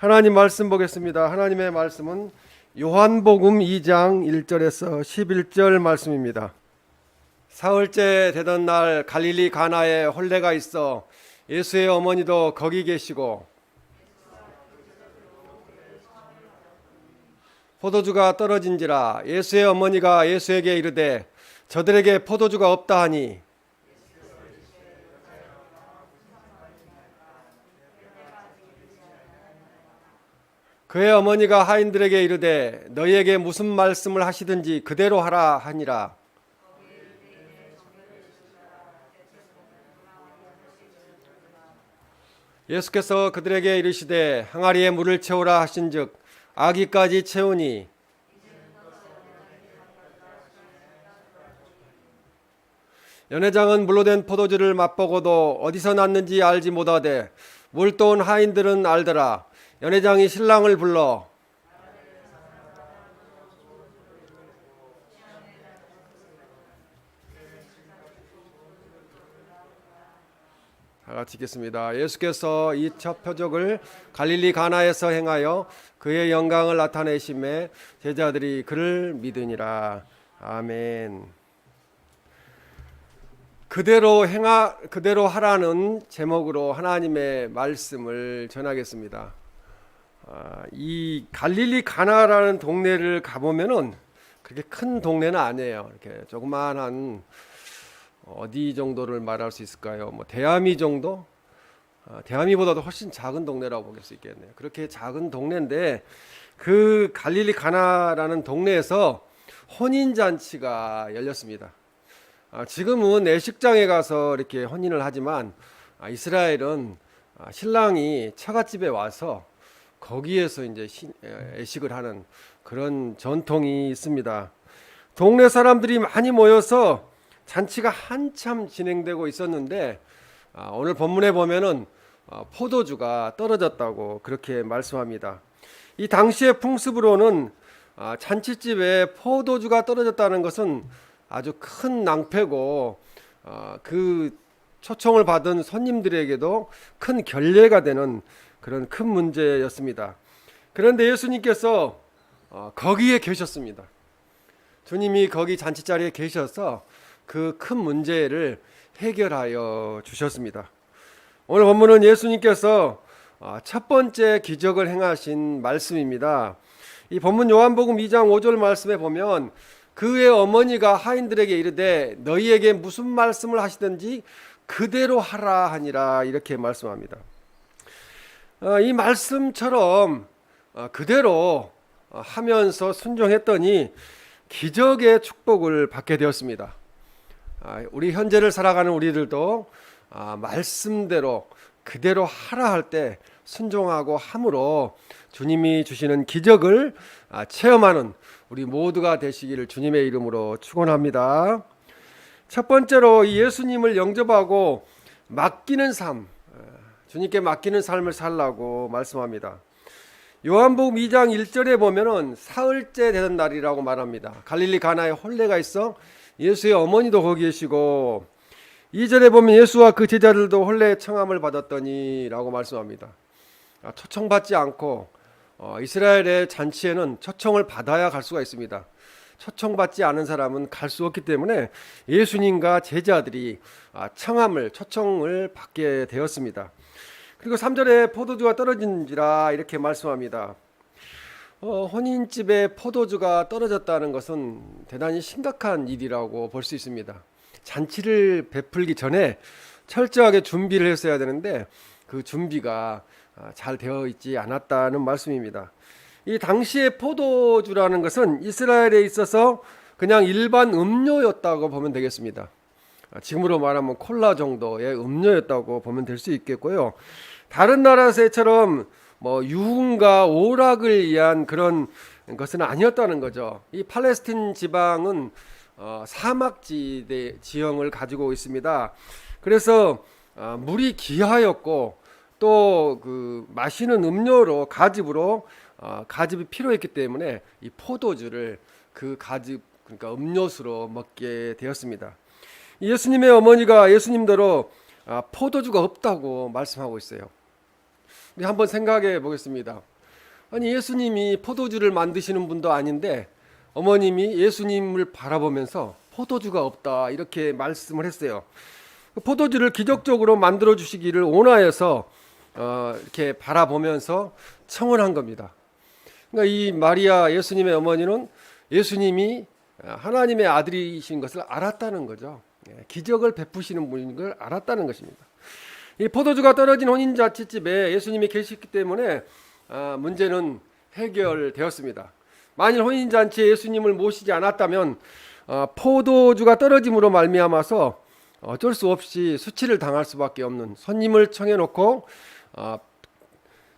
하나님 말씀 보겠습니다. 하나님의 말씀은 요한복음 2장 1절에서 11절 말씀입니다. 사흘째 되던 날 갈릴리 가나에 혼례가 있어 예수의 어머니도 거기 계시고 포도주가 떨어진지라. 예수의 어머니가 예수에게 이르되 저들에게 포도주가 없다 하니 그의 어머니가 하인들에게 이르되 너희에게 무슨 말씀을 하시든지 그대로 하라 하니라. 예수께서 그들에게 이르시되 항아리에 물을 채우라 하신즉 아기까지 채우니 연회장은 물로 된 포도주를 맛보고도 어디서 났는지 알지 못하되 물도온 하인들은 알더라. 연회장이 신랑을 불러 다 같이 읽겠습니다. 예수께서 이 첫 표적을 갈릴리 가나에서 행하여 그의 영광을 나타내심에 제자들이 그를 믿으니라. 아멘. 그대로 하라는 제목으로 하나님의 말씀을 전하겠습니다. 이 갈릴리 가나라는 동네를 가보면은 그렇게 큰 동네는 아니에요. 이렇게 조그만한 어디 정도를 말할 수 있을까요? 뭐 대아미 정도? 대아미보다도 훨씬 작은 동네라고 볼 수 있겠네요. 그렇게 작은 동네인데 그 갈릴리 가나라는 동네에서 혼인 잔치가 열렸습니다. 지금은 내식장에 가서 이렇게 혼인을 하지만 이스라엘은 신랑이 처갓집에 와서 거기에서 이제 애식을 하는 그런 전통이 있습니다. 동네 사람들이 많이 모여서 잔치가 한참 진행되고 있었는데 오늘 본문에 보면은 포도주가 떨어졌다고 그렇게 말씀합니다. 이 당시의 풍습으로는 잔치집에 포도주가 떨어졌다는 것은 아주 큰 낭패고 그 초청을 받은 손님들에게도 큰 결례가 되는 그런 큰 문제였습니다. 그런데 예수님께서 거기에 계셨습니다. 주님이 거기 잔치 자리에 계셔서 그 큰 문제를 해결하여 주셨습니다. 오늘 본문은 예수님께서 첫 번째 기적을 행하신 말씀입니다. 이 본문 요한복음 2장 5절 말씀에 보면 그의 어머니가 하인들에게 이르되 너희에게 무슨 말씀을 하시든지 그대로 하라 하니라 이렇게 말씀합니다. 이 말씀처럼 그대로 하면서 순종했더니 기적의 축복을 받게 되었습니다. 우리 현재를 살아가는 우리들도 말씀대로 그대로 하라 할 때 순종하고 함으로 주님이 주시는 기적을 체험하는 우리 모두가 되시기를 주님의 이름으로 축원합니다. 첫 번째로 예수님을 영접하고 맡기는 삶, 주님께 맡기는 삶을 살라고 말씀합니다. 요한복음 2장 1절에 보면은 사흘째 되던 날이라고 말합니다. 갈릴리 가나에 혼례가 있어 예수의 어머니도 거기 계시고 2절에 보면 예수와 그 제자들도 혼례 청함을 받았더니 라고 말씀합니다. 초청받지 않고 이스라엘의 잔치에는 초청을 받아야 갈 수가 있습니다. 초청받지 않은 사람은 갈 수 없기 때문에 예수님과 제자들이 초청을 받게 되었습니다. 그리고 3절에 포도주가 떨어진지라 이렇게 말씀합니다. 혼인집에 포도주가 떨어졌다는 것은 대단히 심각한 일이라고 볼 수 있습니다. 잔치를 베풀기 전에 철저하게 준비를 했어야 되는데 그 준비가 잘 되어 있지 않았다는 말씀입니다. 이 당시의 포도주라는 것은 이스라엘에 있어서 그냥 일반 음료였다고 보면 되겠습니다. 지금으로 말하면 콜라 정도의 음료였다고 보면 될 수 있겠고요. 다른 나라에서처럼 뭐 유흥과 오락을 위한 그런 것은 아니었다는 거죠. 이 팔레스틴 지방은 사막지대 지형을 가지고 있습니다. 그래서 물이 귀하였고 또 그 마시는 음료로 가즙으로 가즙이 필요했기 때문에 이 포도주를 그 가즙 그러니까 음료수로 먹게 되었습니다. 예수님의 어머니가 예수님대로 포도주가 없다고 말씀하고 있어요. 우리 한번 생각해 보겠습니다. 아니 예수님이 포도주를 만드시는 분도 아닌데 어머님이 예수님을 바라보면서 포도주가 없다 이렇게 말씀을 했어요. 포도주를 기적적으로 만들어 주시기를 원하여서 이렇게 바라보면서 청혼한 겁니다. 그러니까 이 마리아 예수님의 어머니는 예수님이 하나님의 아들이신 것을 알았다는 거죠. 기적을 베푸시는 분인 걸 알았다는 것입니다. 이 포도주가 떨어진 혼인잔치집에 예수님이 계셨기 때문에 문제는 해결되었습니다. 만일 혼인잔치에 예수님을 모시지 않았다면 포도주가 떨어짐으로 말미암아서 어쩔 수 없이 수치를 당할 수밖에 없는, 손님을 청해놓고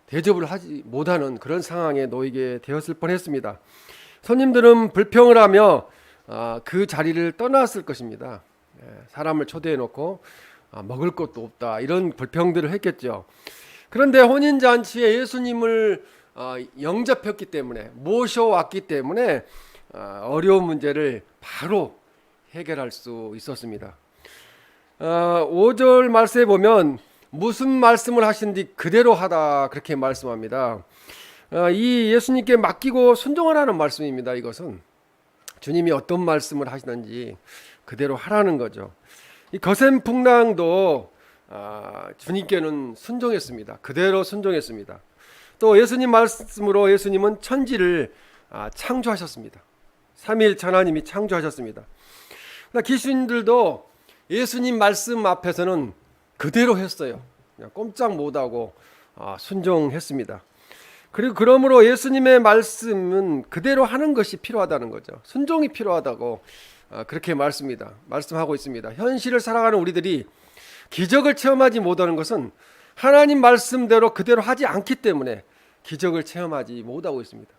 대접을 하지 못하는 그런 상황에 놓이게 되었을 뻔했습니다. 손님들은 불평을 하며 그 자리를 떠났을 것입니다. 사람을 초대해놓고 먹을 것도 없다 이런 불평들을 했겠죠. 그런데 혼인잔치에 예수님을 영접했기 때문에, 모셔왔기 때문에 어려운 문제를 바로 해결할 수 있었습니다. 5절 말씀에 보면 무슨 말씀을 하신지 그대로 하다 그렇게 말씀합니다. 이 예수님께 맡기고 순종하라는 말씀입니다. 이것은 주님이 어떤 말씀을 하시는지 그대로 하라는 거죠. 이 거센 풍랑도 주님께는 순종했습니다. 그대로 순종했습니다. 또 예수님 말씀으로 예수님은 천지를 창조하셨습니다. 삼위일체 하나님이 창조하셨습니다. 귀신들도 예수님 말씀 앞에서는 그대로 했어요. 그냥 꼼짝 못하고 순종했습니다. 그리고 그러므로 예수님의 말씀은 그대로 하는 것이 필요하다는 거죠. 순종이 필요하다고 그렇게 말씀하고 있습니다. 현실을 살아가는 우리들이 기적을 체험하지 못하는 것은 하나님 말씀대로 그대로 하지 않기 때문에 기적을 체험하지 못하고 있습니다.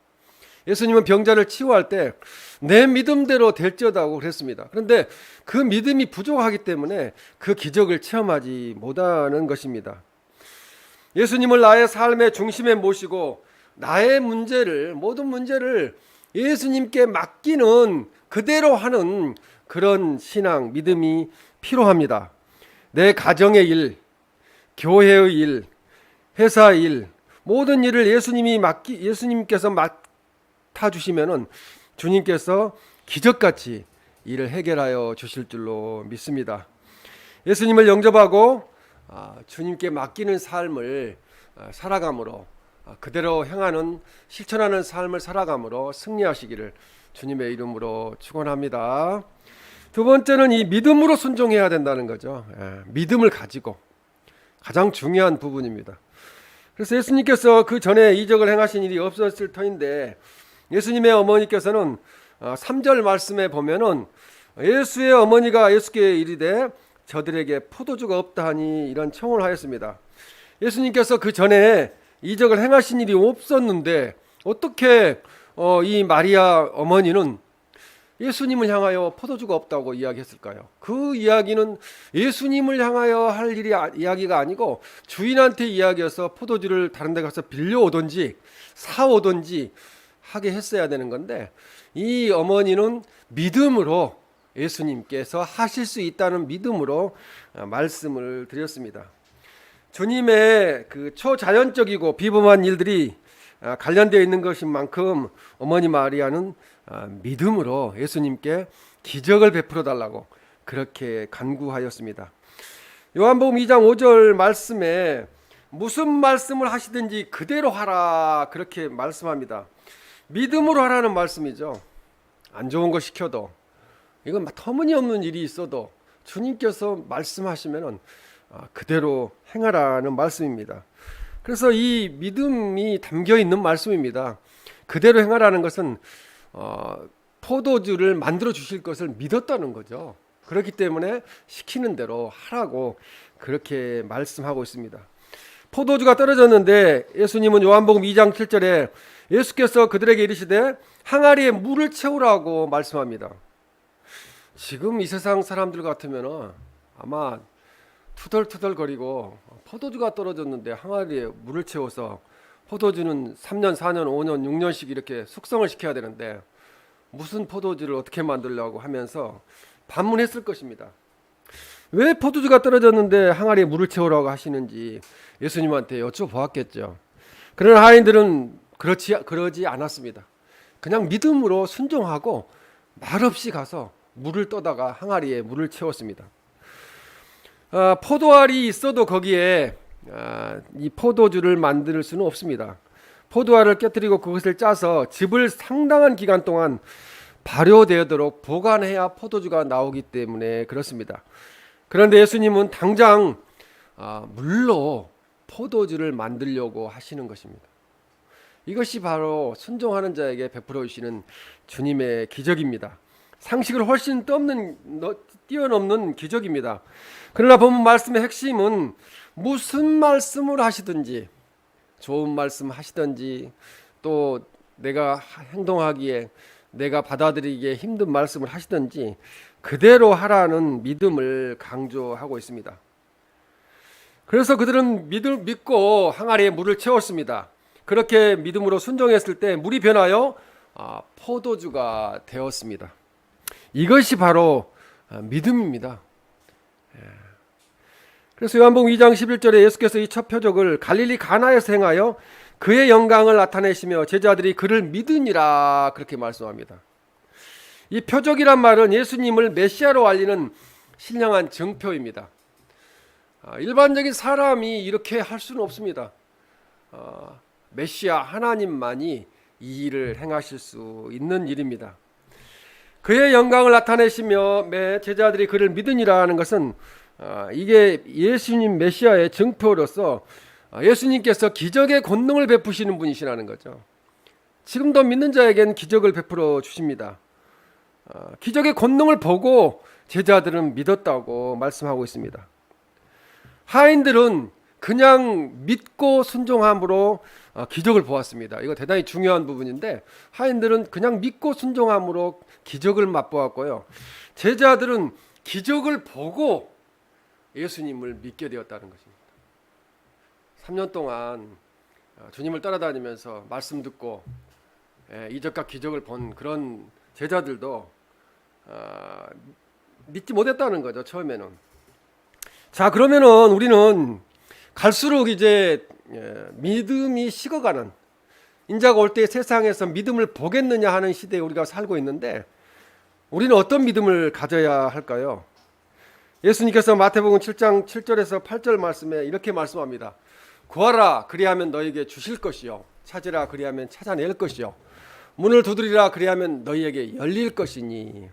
예수님은 병자를 치유할 때 내 믿음대로 될지어다고 그랬습니다. 그런데 그 믿음이 부족하기 때문에 그 기적을 체험하지 못하는 것입니다. 예수님을 나의 삶의 중심에 모시고 나의 모든 문제를 예수님께 맡기는, 그대로 하는 그런 신앙, 믿음이 필요합니다. 내 가정의 일, 교회의 일, 회사 일, 모든 일을 예수님께서 맡아주시면은 주님께서 기적같이 일을 해결하여 주실 줄로 믿습니다. 예수님을 영접하고 주님께 맡기는 삶을 살아감으로, 그대로 행하는, 실천하는 삶을 살아감으로 승리하시기를 주님의 이름으로 축원합니다. 두 번째는 이 믿음으로 순종해야 된다는 거죠. 믿음을 가지고, 가장 중요한 부분입니다. 그래서 예수님께서 그 전에 이적을 행하신 일이 없었을 터인데 예수님의 어머니께서는 3절 말씀에 보면은 예수의 어머니가 예수께 이르되 저들에게 포도주가 없다 하니 이런 청혼을 하였습니다. 예수님께서 그 전에 이적을 행하신 일이 없었는데 어떻게 이 마리아 어머니는 예수님을 향하여 포도주가 없다고 이야기했을까요? 그 이야기는 예수님을 향하여 할 이야기가 아니고 주인한테 이야기해서 포도주를 다른 데 가서 빌려오든지 사오든지 하게 했어야 되는 건데, 이 어머니는 믿음으로 예수님께서 하실 수 있다는 믿음으로 말씀을 드렸습니다. 주님의 그 초자연적이고 비범한 일들이 관련되어 있는 것인 만큼 어머니 마리아는 믿음으로 예수님께 기적을 베풀어 달라고 그렇게 간구하였습니다. 요한복음 2장 5절 말씀에 무슨 말씀을 하시든지 그대로 하라 그렇게 말씀합니다. 믿음으로 하라는 말씀이죠. 안 좋은 거 시켜도, 이건 터무니없는 일이 있어도 주님께서 말씀하시면 그대로 행하라는 말씀입니다. 그래서 이 믿음이 담겨 있는 말씀입니다. 그대로 행하라는 것은 포도주를 만들어 주실 것을 믿었다는 거죠. 그렇기 때문에 시키는 대로 하라고 그렇게 말씀하고 있습니다. 포도주가 떨어졌는데 예수님은 요한복음 2장 7절에 예수께서 그들에게 이르시되 항아리에 물을 채우라고 말씀합니다. 지금 이 세상 사람들 같으면 아마 투덜투덜거리고 포도주가 떨어졌는데 항아리에 물을 채워서, 포도주는 3년, 4년, 5년, 6년씩 이렇게 숙성을 시켜야 되는데 무슨 포도주를 어떻게 만들려고 하면서 반문했을 것입니다. 왜 포도주가 떨어졌는데 항아리에 물을 채우라고 하시는지 예수님한테 여쭤보았겠죠. 그러나 하인들은 그러지 않았습니다. 그냥 믿음으로 순종하고 말없이 가서 물을 떠다가 항아리에 물을 채웠습니다. 포도알이 있어도 거기에 이 포도주를 만들 수는 없습니다. 포도알을 깨뜨리고 그것을 짜서 즙을 상당한 기간 동안 발효되도록 보관해야 포도주가 나오기 때문에 그렇습니다. 그런데 예수님은 당장 물로 포도주를 만들려고 하시는 것입니다. 이것이 바로 순종하는 자에게 베풀어 주시는 주님의 기적입니다. 상식을 훨씬 뛰어넘는 기적입니다. 그러나 본문 말씀의 핵심은 무슨 말씀을 하시든지, 좋은 말씀 하시든지, 또 내가 행동하기에, 내가 받아들이기에 힘든 말씀을 하시든지 그대로 하라는 믿음을 강조하고 있습니다. 그래서 그들은 믿고 항아리에 물을 채웠습니다. 그렇게 믿음으로 순종했을 때 물이 변하여 포도주가 되었습니다. 이것이 바로 믿음입니다. 그래서 요한복음 2장 11절에 예수께서 이 첫 표적을 갈릴리 가나에서 행하여 그의 영광을 나타내시며 제자들이 그를 믿으니라 그렇게 말씀합니다. 이 표적이란 말은 예수님을 메시아로 알리는 신령한 증표입니다. 일반적인 사람이 이렇게 할 수는 없습니다. 메시아 하나님만이 이 일을 행하실 수 있는 일입니다. 그의 영광을 나타내시며 제자들이 그를 믿으니라 하는 것은 이게 예수님 메시아의 증표로서 예수님께서 기적의 권능을 베푸시는 분이시라는 거죠. 지금도 믿는 자에겐 기적을 베풀어 주십니다. 기적의 권능을 보고 제자들은 믿었다고 말씀하고 있습니다. 하인들은 그냥 믿고 순종함으로 기적을 보았습니다. 이거 대단히 중요한 부분인데 하인들은 그냥 믿고 순종함으로 기적을 맛보았고요. 제자들은 기적을 보고 예수님을 믿게 되었다는 것입니다. 3년 동안 주님을 따라다니면서 말씀 듣고 이적과 기적을 본 그런 제자들도 믿지 못했다는 거죠. 처음에는. 자, 그러면은 우리는 갈수록 이제 믿음이 식어가는, 인자가 올 때 세상에서 믿음을 보겠느냐 하는 시대에 우리가 살고 있는데 우리는 어떤 믿음을 가져야 할까요? 예수님께서 마태복음 7장 7절에서 8절 말씀에 이렇게 말씀합니다. 구하라 그리하면 너에게 주실 것이요, 찾으라 그리하면 찾아낼 것이요, 문을 두드리라 그리하면 너희에게 열릴 것이니,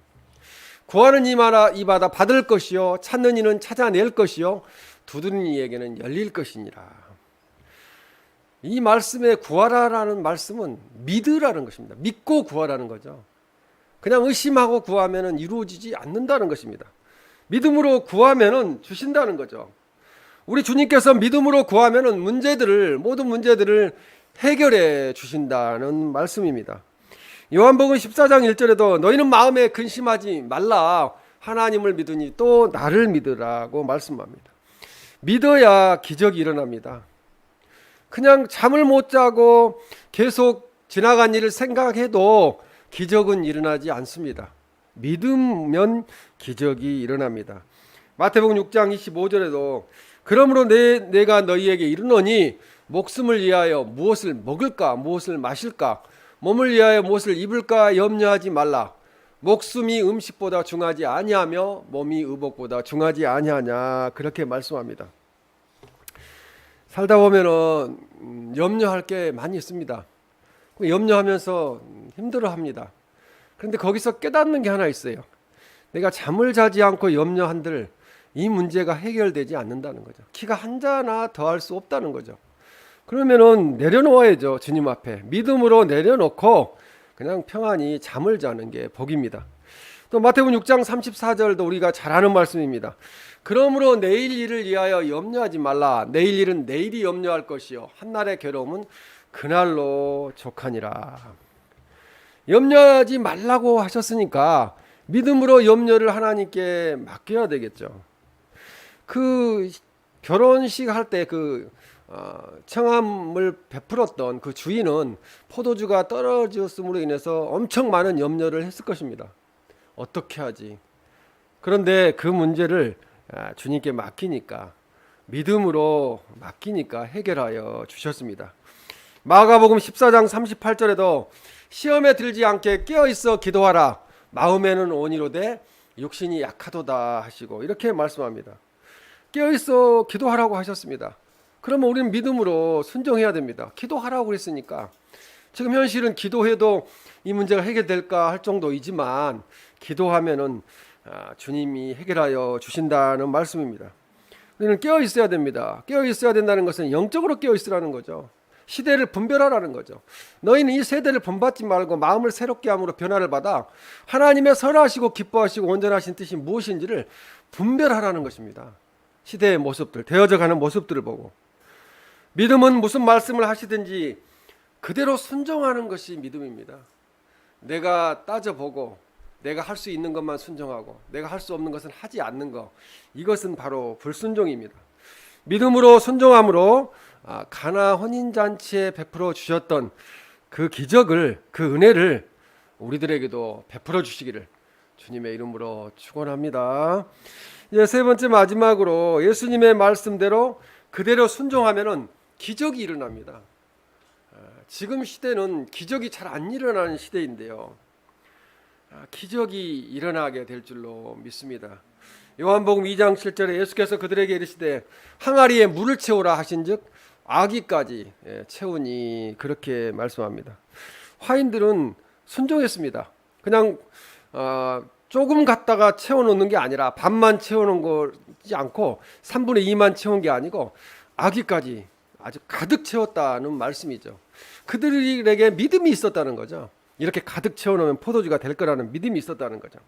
구하는 이마다 받을 것이요, 찾는 이는 찾아낼 것이요, 두드리는 이에게는 열릴 것이니라. 이 말씀에 구하라라는 말씀은 믿으라는 것입니다. 믿고 구하라는 거죠. 그냥 의심하고 구하면 이루어지지 않는다는 것입니다. 믿음으로 구하면 주신다는 거죠. 우리 주님께서 믿음으로 구하면 모든 문제들을 해결해 주신다는 말씀입니다. 요한복음 14장 1절에도 너희는 마음에 근심하지 말라 하나님을 믿으니 또 나를 믿으라고 말씀합니다. 믿어야 기적이 일어납니다. 그냥 잠을 못 자고 계속 지나간 일을 생각해도 기적은 일어나지 않습니다. 믿으면 기적이 일어납니다. 마태복음 6장 25절에도 그러므로 내가 너희에게 이르노니 목숨을 위하여 무엇을 먹을까 무엇을 마실까 몸을 위하여 무엇을 입을까 염려하지 말라. 목숨이 음식보다 중하지 아니하며 몸이 의복보다 중하지 아니하냐 그렇게 말씀합니다. 살다 보면은 염려할 게 많이 있습니다. 염려하면서 힘들어합니다. 그런데 거기서 깨닫는 게 하나 있어요. 내가 잠을 자지 않고 염려한들 이 문제가 해결되지 않는다는 거죠. 키가 한 자나 더할 수 없다는 거죠. 그러면은 내려놓아야죠. 주님 앞에 믿음으로 내려놓고 그냥 평안히 잠을 자는 게 복입니다. 또 마태복음 6장 34절도 우리가 잘 아는 말씀입니다. 그러므로 내일 일을 위하여 염려하지 말라. 내일 일은 내일이 염려할 것이요 한날의 괴로움은 그날로 족하니라. 염려하지 말라고 하셨으니까 믿음으로 염려를 하나님께 맡겨야 되겠죠. 그 결혼식 할 때 청함을 베풀었던 그 주인은 포도주가 떨어졌음으로 인해서 엄청 많은 염려를 했을 것입니다. 어떻게 하지? 그런데 그 문제를 주님께 맡기니까, 믿음으로 맡기니까 해결하여 주셨습니다. 마가복음 14장 38절에도 시험에 들지 않게 깨어있어 기도하라. 마음에는 온이로되 육신이 약하도다 하시고 이렇게 말씀합니다. 깨어있어 기도하라고 하셨습니다. 그러면 우리는 믿음으로 순종해야 됩니다. 기도하라고 그랬으니까. 지금 현실은 기도해도 이 문제가 해결될까 할 정도이지만 기도하면은 주님이 해결하여 주신다는 말씀입니다. 우리는 깨어 있어야 됩니다. 깨어 있어야 된다는 것은 영적으로 깨어 있으라는 거죠. 시대를 분별하라는 거죠. 너희는 이 세대를 본받지 말고 마음을 새롭게 함으로 변화를 받아 하나님의 선하시고 기뻐하시고 온전하신 뜻이 무엇인지를 분별하라는 것입니다. 시대의 모습들, 되어져 가는 모습들을 보고. 믿음은 무슨 말씀을 하시든지 그대로 순종하는 것이 믿음입니다. 내가 따져보고 내가 할 수 있는 것만 순종하고 내가 할 수 없는 것은 하지 않는 것, 이것은 바로 불순종입니다. 믿음으로 순종함으로 가나 혼인잔치에 베풀어 주셨던 그 기적을, 그 은혜를 우리들에게도 베풀어 주시기를 주님의 이름으로 축원합니다. 이제 세 번째 마지막으로 예수님의 말씀대로 그대로 순종하면은 기적이 일어납니다. 지금 시대는 기적이 잘 안 일어나는 시대인데요. 기적이 일어나게 될 줄로 믿습니다. 요한복음 2장 7절에 예수께서 그들에게 이르시되 항아리에 물을 채우라 하신즉 아기까지 채우니, 그렇게 말씀합니다. 화인들은 순종했습니다. 그냥 조금 갖다가 채워놓는 게 아니라 반만 채워놓은 거지 않고 3분의 2만 채운 게 아니고 아기까지 아주 가득 채웠다는 말씀이죠. 그들에게 믿음이 있었다는 거죠. 이렇게 가득 채워놓으면 포도주가 될 거라는 믿음이 있었다는 거죠.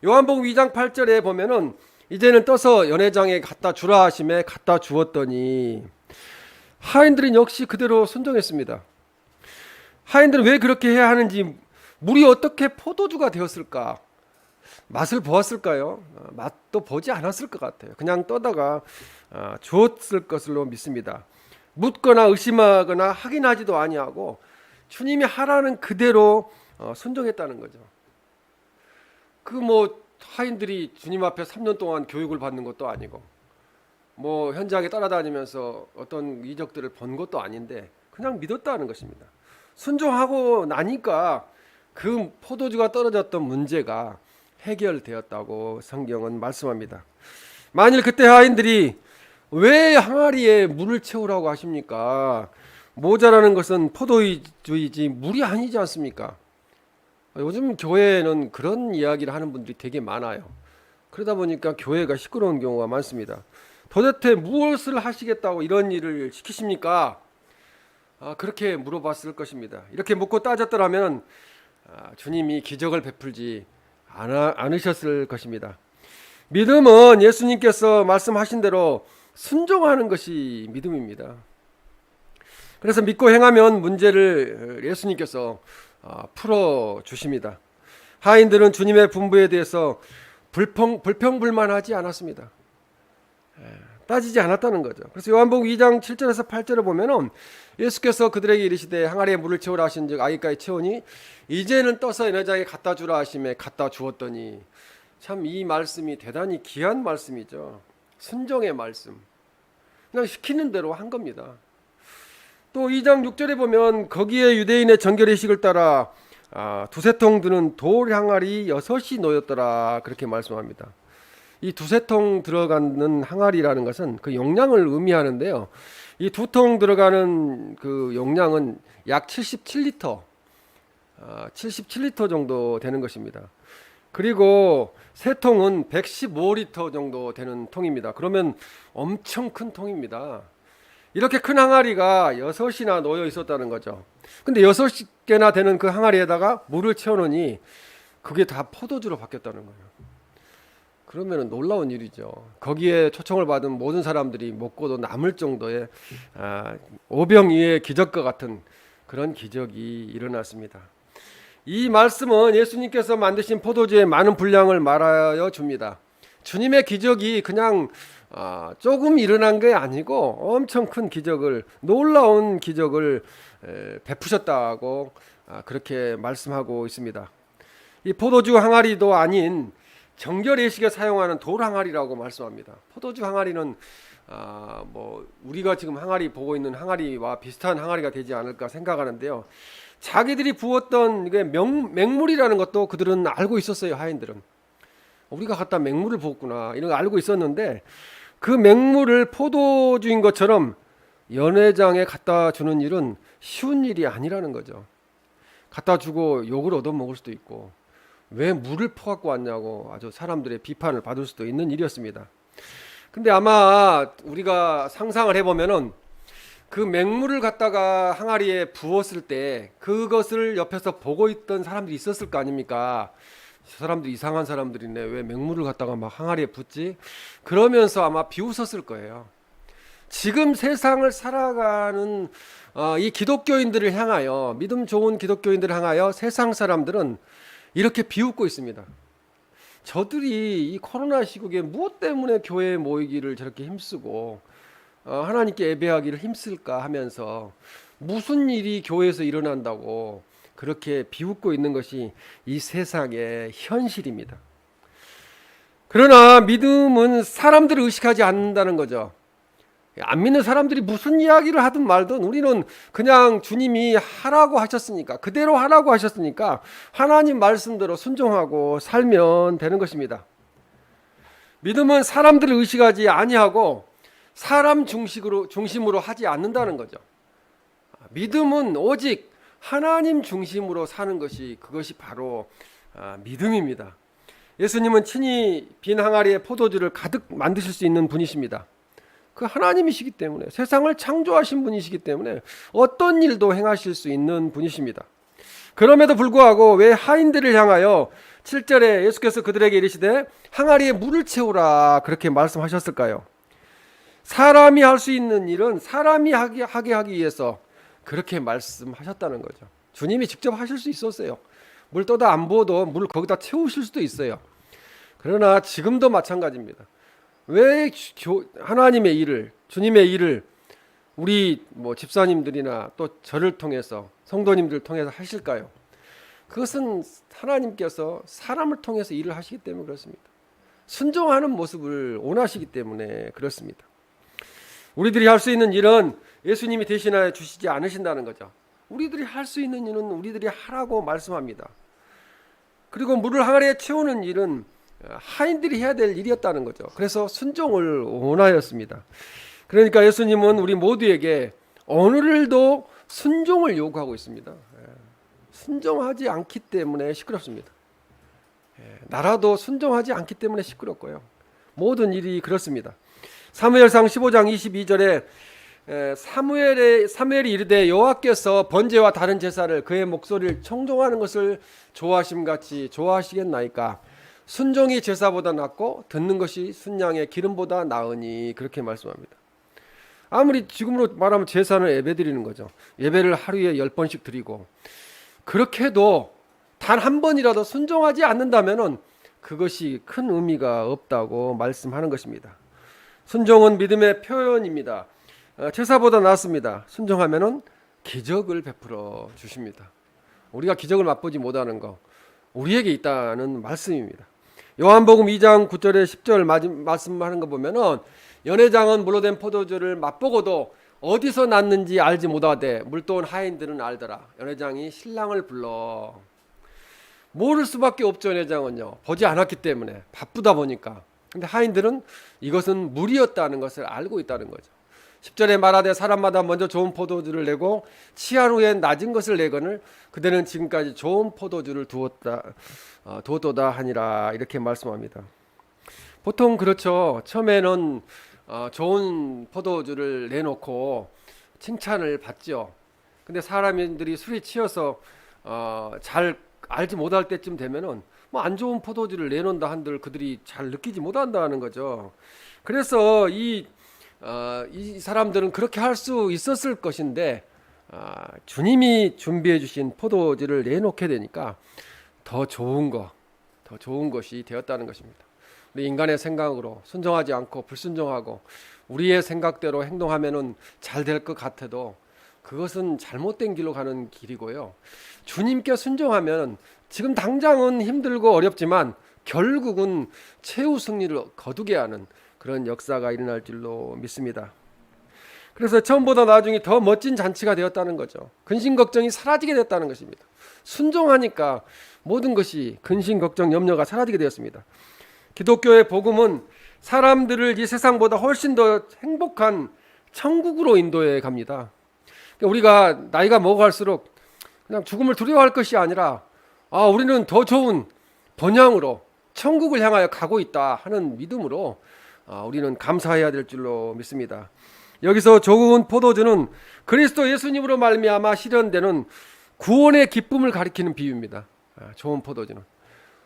요한복음 2장 8절에 보면은 이제는 떠서 연회장에 갖다 주라 하심에 갖다 주었더니, 하인들은 역시 그대로 순종했습니다. 하인들은 왜 그렇게 해야 하는지, 물이 어떻게 포도주가 되었을까? 맛을 보았을까요? 맛도 보지 않았을 것 같아요. 그냥 떠다가 주었을 것으로 믿습니다. 묻거나 의심하거나 확인하지도 아니하고 주님이 하라는 그대로 순종했다는 거죠. 하인들이 주님 앞에 3년 동안 교육을 받는 것도 아니고 현장에 따라다니면서 어떤 이적들을 본 것도 아닌데 그냥 믿었다는 것입니다. 순종하고 나니까 그 포도주가 떨어졌던 문제가 해결되었다고 성경은 말씀합니다. 만일 그때 하인들이 왜 항아리에 물을 채우라고 하십니까? 모자라는 것은 포도주이지 물이 아니지 않습니까? 요즘 교회는 그런 이야기를 하는 분들이 되게 많아요. 그러다 보니까 교회가 시끄러운 경우가 많습니다. 도대체 무엇을 하시겠다고 이런 일을 시키십니까? 그렇게 물어봤을 것입니다. 이렇게 묻고 따졌더라면 주님이 기적을 베풀지 않으셨을 것입니다. 믿음은 예수님께서 말씀하신 대로 순종하는 것이 믿음입니다. 그래서 믿고 행하면 문제를 예수님께서 풀어 주십니다. 하인들은 주님의 분부에 대해서 불평불만하지 않았습니다. 따지지 않았다는 거죠. 그래서 요한복음 2장 7절에서 8절을 보면은 예수께서 그들에게 이르시되 항아리에 물을 채우라 하신즉 아기까지 채우니 이제는 떠서 연회장에 갖다 주라 하심에 갖다 주었더니, 참 이 말씀이 대단히 귀한 말씀이죠. 순종의 말씀. 그냥 시키는 대로 한 겁니다. 또 2장 6절에 보면 거기에 유대인의 정결의식을 따라 두세 통 드는 돌 항아리 6이 놓였더라, 그렇게 말씀합니다. 이 두세 통 들어가는 항아리라는 것은 그 용량을 의미하는데요. 이 두 통 들어가는 그 용량은 약 77리터, 77리터 정도 되는 것입니다. 그리고 세 통은 115리터 정도 되는 통입니다. 그러면 엄청 큰 통입니다. 이렇게 큰 항아리가 6이나 놓여 있었다는 거죠. 근데 6개나 되는 그 항아리에다가 물을 채워놓으니 그게 다 포도주로 바뀌었다는 거예요. 그러면 놀라운 일이죠. 거기에 초청을 받은 모든 사람들이 먹고도 남을 정도의 오병이의 기적과 같은 그런 기적이 일어났습니다. 이 말씀은 예수님께서 만드신 포도주의 많은 분량을 말하여 줍니다. 주님의 기적이 그냥 조금 일어난 게 아니고 엄청 큰 기적을, 놀라운 기적을 베푸셨다고 그렇게 말씀하고 있습니다. 이 포도주 항아리도 아닌 정결 예식에 사용하는 돌 항아리라고 말씀합니다. 포도주 항아리는 뭐 우리가 지금 항아리 보고 있는 항아리와 비슷한 항아리가 되지 않을까 생각하는데요. 자기들이 부었던 이게 맹물이라는 것도 그들은 알고 있었어요. 하인들은 우리가 갖다 맹물을 부었구나 이런 거 알고 있었는데, 그 맹물을 포도주인 것처럼 연회장에 갖다 주는 일은 쉬운 일이 아니라는 거죠. 갖다 주고 욕을 얻어먹을 수도 있고, 왜 물을 퍼갖고 왔냐고 아주 사람들의 비판을 받을 수도 있는 일이었습니다. 근데 아마 우리가 상상을 해보면은 그 맹물을 갖다가 항아리에 부었을 때 그것을 옆에서 보고 있던 사람들이 있었을 거 아닙니까? 저 사람들 이상한 사람들이네, 왜 맹물을 갖다가 막 항아리에 붓지? 그러면서 아마 비웃었을 거예요. 지금 세상을 살아가는 이 기독교인들을 향하여, 믿음 좋은 기독교인들을 향하여 세상 사람들은 이렇게 비웃고 있습니다. 저들이 이 코로나 시국에 무엇 때문에 교회에 모이기를 저렇게 힘쓰고 하나님께 예배하기를 힘쓸까 하면서 무슨 일이 교회에서 일어난다고 그렇게 비웃고 있는 것이 이 세상의 현실입니다. 그러나 믿음은 사람들을 의식하지 않는다는 거죠. 안 믿는 사람들이 무슨 이야기를 하든 말든 우리는 그냥 주님이 하라고 하셨으니까, 그대로 하라고 하셨으니까 하나님 말씀대로 순종하고 살면 되는 것입니다. 믿음은 사람들을 의식하지 아니하고 사람 중심으로 하지 않는다는 거죠. 믿음은 오직 하나님 중심으로 사는 것이, 그것이 바로 믿음입니다. 예수님은 친히 빈 항아리에 포도주를 가득 만드실 수 있는 분이십니다. 그 하나님이시기 때문에, 세상을 창조하신 분이시기 때문에 어떤 일도 행하실 수 있는 분이십니다. 그럼에도 불구하고 왜 하인들을 향하여 7절에 예수께서 그들에게 이르시되 항아리에 물을 채우라 그렇게 말씀하셨을까요? 사람이 할 수 있는 일은 사람이 하게 하기 위해서 그렇게 말씀하셨다는 거죠. 주님이 직접 하실 수 있었어요. 물 떠다 안 부어도 물 거기다 채우실 수도 있어요. 그러나 지금도 마찬가지입니다. 왜 하나님의 일을, 주님의 일을 우리 집사님들이나 또 저를 통해서, 성도님들 통해서 하실까요? 그것은 하나님께서 사람을 통해서 일을 하시기 때문에 그렇습니다. 순종하는 모습을 원하시기 때문에 그렇습니다. 우리들이 할 수 있는 일은 예수님이 대신하여 주시지 않으신다는 거죠. 우리들이 할 수 있는 일은 우리들이 하라고 말씀합니다. 그리고 물을 항아리에 채우는 일은 하인들이 해야 될 일이었다는 거죠. 그래서 순종을 원하였습니다. 그러니까 예수님은 우리 모두에게 오늘도 순종을 요구하고 있습니다. 순종하지 않기 때문에 시끄럽습니다. 나라도 순종하지 않기 때문에 시끄럽고요. 모든 일이 그렇습니다. 사무엘상 15장 22절에 사무엘이 이르되 여호와께서 번제와 다른 제사를 그의 목소리를 청종하는 것을 좋아하심같이 좋아하시겠나이까? 순종이 제사보다 낫고 듣는 것이 순양의 기름보다 나으니, 그렇게 말씀합니다. 아무리 지금으로 말하면 제사는 예배 드리는 거죠. 예배를 하루에 10번씩 드리고, 그렇게 해도 단 한 번이라도 순종하지 않는다면 그것이 큰 의미가 없다고 말씀하는 것입니다. 순종은 믿음의 표현입니다. 제사보다 낫습니다. 순종하면 기적을 베풀어 주십니다. 우리가 기적을 맛보지 못하는 거 우리에게 있다는 말씀입니다. 요한복음 2장 9절에 10절 말씀하는 거 보면은 연회장은 물로 된 포도주를 맛보고도 어디서 났는지 알지 못하되 물도온 하인들은 알더라. 연회장이 신랑을 불러. 모를 수밖에 없죠. 연회장은요, 보지 않았기 때문에, 바쁘다 보니까. 근데 하인들은 이것은 물이었다는 것을 알고 있다는 거죠. 10절에 말하되 사람마다 먼저 좋은 포도주를 내고 취한 후에 낮은 것을 내거늘 그대는 지금까지 좋은 포도주를 두었도다 하니라, 이렇게 말씀합니다. 보통 그렇죠. 처음에는 좋은 포도주를 내놓고 칭찬을 받죠. 근데 사람들이 술이 취해서 잘 알지 못할 때쯤 되면은 안 좋은 포도주를 내놓는다 한들 그들이 잘 느끼지 못한다는 거죠. 그래서 이 사람들은 그렇게 할 수 있었을 것인데 주님이 준비해 주신 포도주를 내놓게 되니까 더 좋은 것이 되었다는 것입니다. 우리 인간의 생각으로 순종하지 않고 불순종하고 우리의 생각대로 행동하면은 잘 될 것 같아도 그것은 잘못된 길로 가는 길이고요. 주님께 순종하면 지금 당장은 힘들고 어렵지만 결국은 최후 승리를 거두게 하는 그런 역사가 일어날 줄로 믿습니다. 그래서 처음보다 나중에 더 멋진 잔치가 되었다는 거죠. 근심 걱정이 사라지게 됐다는 것입니다. 순종하니까 모든 것이 근심 걱정 염려가 사라지게 되었습니다. 기독교의 복음은 사람들을 이 세상보다 훨씬 더 행복한 천국으로 인도해 갑니다. 우리가 나이가 먹어갈수록 그냥 죽음을 두려워할 것이 아니라 우리는 더 좋은 번향으로 천국을 향하여 가고 있다 하는 믿음으로 우리는 감사해야 될 줄로 믿습니다. 여기서 좋은 포도주는 그리스도 예수님으로 말미암아 실현되는 구원의 기쁨을 가리키는 비유입니다. 좋은 포도주는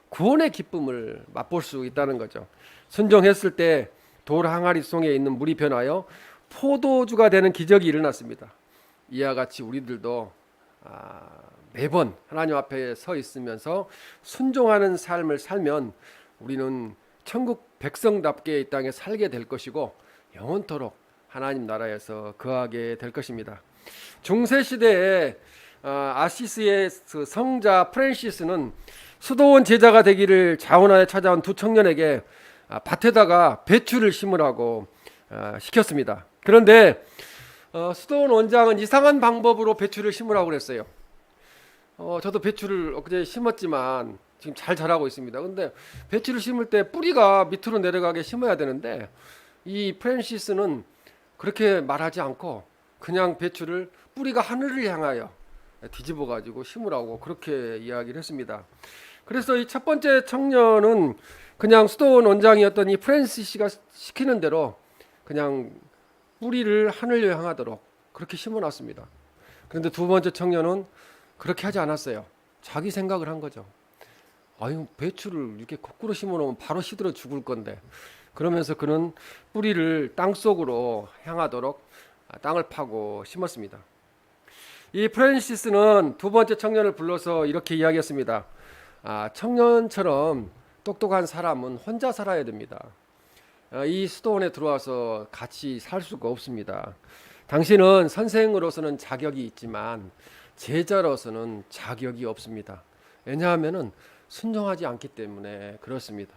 구원의 기쁨을 맛볼 수 있다는 거죠. 순종했을 때 돌 항아리 속에 있는 물이 변하여 포도주가 되는 기적이 일어났습니다. 이와 같이 우리들도 매번 하나님 앞에 서 있으면서 순종하는 삶을 살면 우리는 천국 백성답게 이 땅에 살게 될 것이고 영원토록 하나님 나라에서 거하게 될 것입니다. 중세 시대에 아시스의 성자 프란시스는 수도원 제자가 되기를 자원하여 찾아온 두 청년에게 밭에다가 배추를 심으라고 시켰습니다. 그런데 수도원 원장은 이상한 방법으로 배추를 심으라고 그랬어요. 저도 배추를 엊그제 심었지만 지금 잘 자라고 있습니다. 그런데 배추를 심을 때 뿌리가 밑으로 내려가게 심어야 되는데 이 프란시스는 그렇게 말하지 않고 그냥 배추를 뿌리가 하늘을 향하여 뒤집어 가지고 심으라고 그렇게 이야기를 했습니다. 그래서 이 첫 번째 청년은 그냥 수도원 원장이었던 이 프란시스가 시키는 대로 그냥 뿌리를 하늘을 향하도록 그렇게 심어놨습니다. 그런데 두 번째 청년은 그렇게 하지 않았어요. 자기 생각을 한 거죠. 배추를 이렇게 거꾸로 심어놓으면 바로 시들어 죽을 건데, 그러면서 그는 뿌리를 땅 속으로 향하도록 땅을 파고 심었습니다. 이 프란시스는 두 번째 청년을 불러서 이렇게 이야기했습니다. 청년처럼 똑똑한 사람은 혼자 살아야 됩니다. 이 수도원에 들어와서 같이 살 수가 없습니다. 당신은 선생으로서는 자격이 있지만 제자로서는 자격이 없습니다. 왜냐하면 순종하지 않기 때문에 그렇습니다.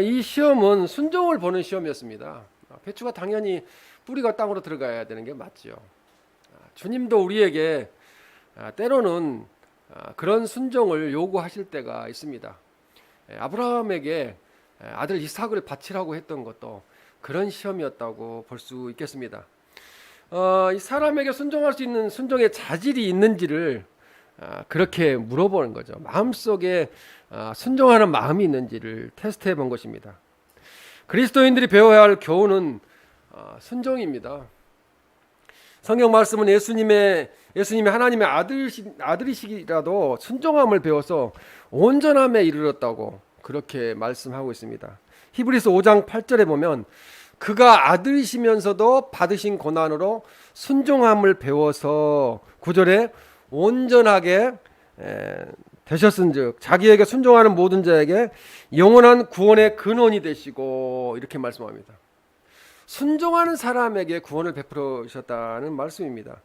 이 시험은 순종을 보는 시험이었습니다. 배추가 당연히 뿌리가 땅으로 들어가야 되는 게 맞죠. 주님도 우리에게 때로는 그런 순종을 요구하실 때가 있습니다. 아브라함에게 아들 이삭을 바치라고 했던 것도 그런 시험이었다고 볼 수 있겠습니다. 이 사람에게 순종할 수 있는 순종의 자질이 있는지를 그렇게 물어보는 거죠. 마음속에 순종하는 마음이 있는지를 테스트해 본 것입니다. 그리스도인들이 배워야 할 교훈은 순종입니다. 성경 말씀은 예수님의 하나님의 아들이시기라도 순종함을 배워서 온전함에 이르렀다고 그렇게 말씀하고 있습니다. 히브리서 5장 8절에 보면 그가 아들이시면서도 받으신 고난으로 순종함을 배워서 9절에 온전하게 되셨은즉 자기에게 순종하는 모든 자에게 영원한 구원의 근원이 되시고 이렇게 말씀합니다. 순종하는 사람에게 구원을 베풀으셨다는 말씀입니다.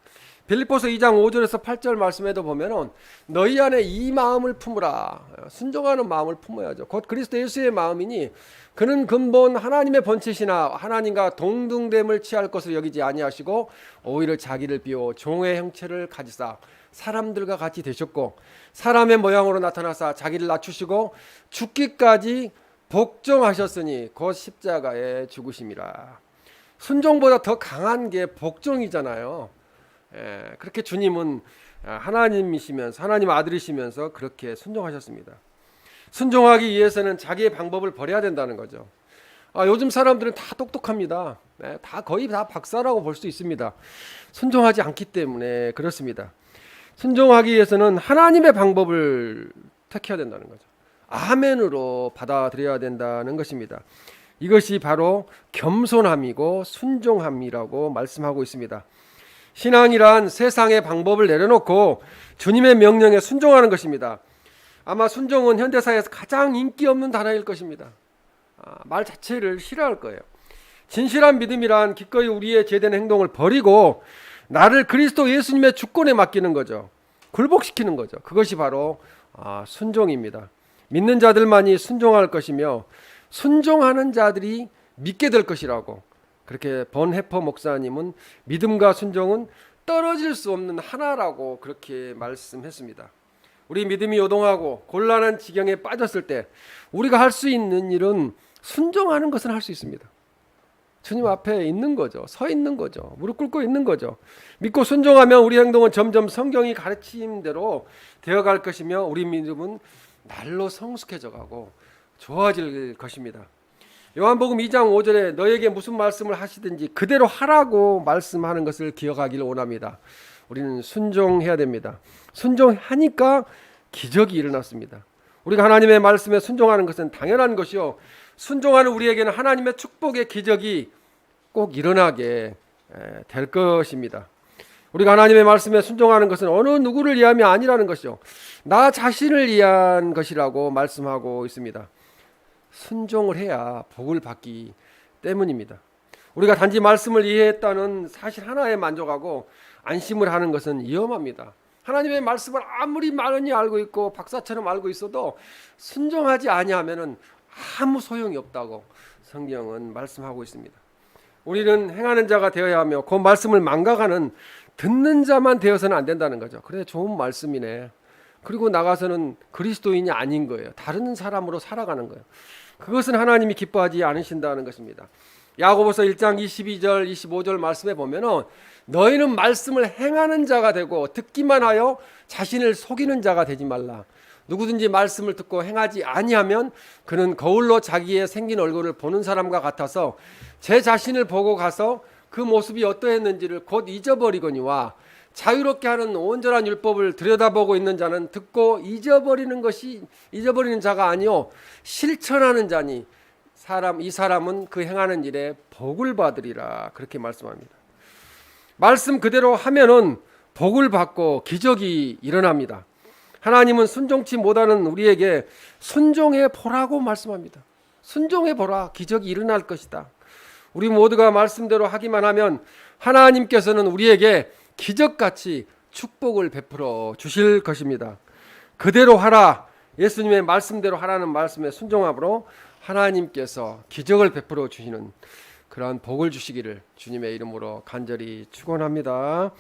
빌립보서 2장 5절에서 8절 말씀에도 보면은 너희 안에 이 마음을 품으라. 순종하는 마음을 품어야죠. 곧 그리스도 예수의 마음이니 그는 근본 하나님의 본체시나 하나님과 동등됨을 취할 것을 여기지 아니하시고 오히려 자기를 비워 종의 형체를 가지사 사람들과 같이 되셨고 사람의 모양으로 나타나사 자기를 낮추시고 죽기까지 복종하셨으니 곧 십자가에 죽으심이라. 순종보다 더 강한 게 복종이잖아요. 그렇게 주님은 하나님이시면서 하나님 아들이시면서 그렇게 순종하셨습니다. 순종하기 위해서는 자기의 방법을 버려야 된다는 거죠. 요즘 사람들은 다 똑똑합니다. 다 거의 다 박사라고 볼 수 있습니다. 순종하지 않기 때문에 그렇습니다. 순종하기 위해서는 하나님의 방법을 택해야 된다는 거죠. 아멘으로 받아들여야 된다는 것입니다. 이것이 바로 겸손함이고 순종함이라고 말씀하고 있습니다. 신앙이란 세상의 방법을 내려놓고 주님의 명령에 순종하는 것입니다. 아마 순종은 현대사회에서 가장 인기 없는 단어일 것입니다. 말 자체를 싫어할 거예요. 진실한 믿음이란 기꺼이 우리의 제된 행동을 버리고 나를 그리스도 예수님의 주권에 맡기는 거죠. 굴복시키는 거죠. 그것이 바로 순종입니다. 믿는 자들만이 순종할 것이며 순종하는 자들이 믿게 될 것이라고, 그렇게 번해퍼 목사님은 믿음과 순종은 떨어질 수 없는 하나라고 그렇게 말씀했습니다. 우리 믿음이 요동하고 곤란한 지경에 빠졌을 때 우리가 할 수 있는 일은 순종하는 것은 할 수 있습니다. 주님 앞에 있는 거죠. 서 있는 거죠. 무릎 꿇고 있는 거죠. 믿고 순종하면 우리 행동은 점점 성경이 가르친 대로 되어갈 것이며 우리 믿음은 날로 성숙해져 가고 좋아질 것입니다. 요한복음 2장 5절에 너에게 무슨 말씀을 하시든지 그대로 하라고 말씀하는 것을 기억하기를 원합니다. 우리는 순종해야 됩니다. 순종하니까 기적이 일어났습니다. 우리가 하나님의 말씀에 순종하는 것은 당연한 것이요, 순종하는 우리에게는 하나님의 축복의 기적이 꼭 일어나게 될 것입니다. 우리가 하나님의 말씀에 순종하는 것은 어느 누구를 위함이 아니라는 것이요, 나 자신을 위한 것이라고 말씀하고 있습니다. 순종을 해야 복을 받기 때문입니다. 우리가 단지 말씀을 이해했다는 사실 하나에 만족하고 안심을 하는 것은 위험합니다. 하나님의 말씀을 아무리 많이 알고 있고 박사처럼 알고 있어도 순종하지 아니하면은 아무 소용이 없다고 성경은 말씀하고 있습니다. 우리는 행하는 자가 되어야 하며 그 말씀을 망각하는 듣는 자만 되어서는 안 된다는 거죠. 그래, 좋은 말씀이네. 그리고 나가서는 그리스도인이 아닌 거예요. 다른 사람으로 살아가는 거예요. 그것은 하나님이 기뻐하지 않으신다는 것입니다. 야고보서 1장 22절 25절 말씀에 보면은 너희는 말씀을 행하는 자가 되고 듣기만 하여 자신을 속이는 자가 되지 말라. 누구든지 말씀을 듣고 행하지 아니하면 그는 거울로 자기의 생긴 얼굴을 보는 사람과 같아서 제 자신을 보고 가서 그 모습이 어떠했는지를 곧 잊어버리거니와 자유롭게 하는 온전한 율법을 들여다보고 있는 자는 듣고 잊어버리는 자가 아니요 실천하는 자니 이 사람은 그 행하는 일에 복을 받으리라. 그렇게 말씀합니다. 말씀 그대로 하면은 복을 받고 기적이 일어납니다. 하나님은 순종치 못하는 우리에게 순종해 보라고 말씀합니다. 순종해 보라. 기적이 일어날 것이다. 우리 모두가 말씀대로 하기만 하면 하나님께서는 우리에게 기적같이 축복을 베풀어 주실 것입니다. 그대로 하라. 예수님의 말씀대로 하라는 말씀에 순종함으로 하나님께서 기적을 베풀어 주시는 그러한 복을 주시기를 주님의 이름으로 간절히 축원합니다.